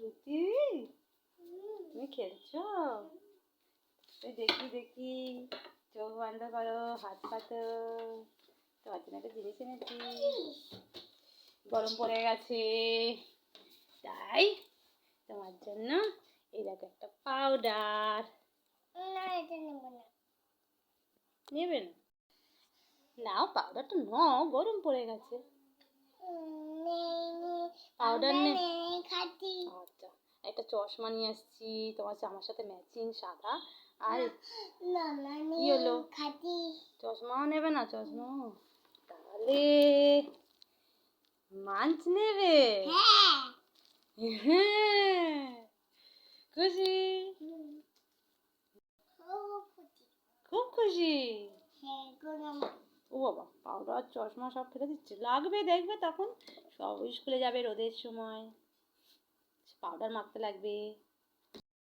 শ্রুতি, তুমি খেলছো? দেখি দেখি, চোখ বন্ধ করো, হাত পাতো। তোমার জন্য একটা জিনিস এনেছি, গরম পড়ে গেছে তাই তোমার জন্য এই দেখো একটা পাউডার। নেবে না? নাও, পাউডারটা নাও, গরম পড়ে গেছে। পাউডার নেই? আচ্ছা, একটা চশমা নিয়ে আসছি তোমার, আমার সাথে ম্যাচিং সাদা। আর কি হলো, চশমাও নেবে না? চশমাও তাহলে মাঞ্চ নেবে? হ্যাঁ, খুশি? খুব খুশি। ও বাবা, পাউডার চশমা সব ফেলে দিচ্ছে? লাগবে, দেখবে তখন সব স্কুলে যাবে রোদের সময়, পাউডার মাখতে লাগবে।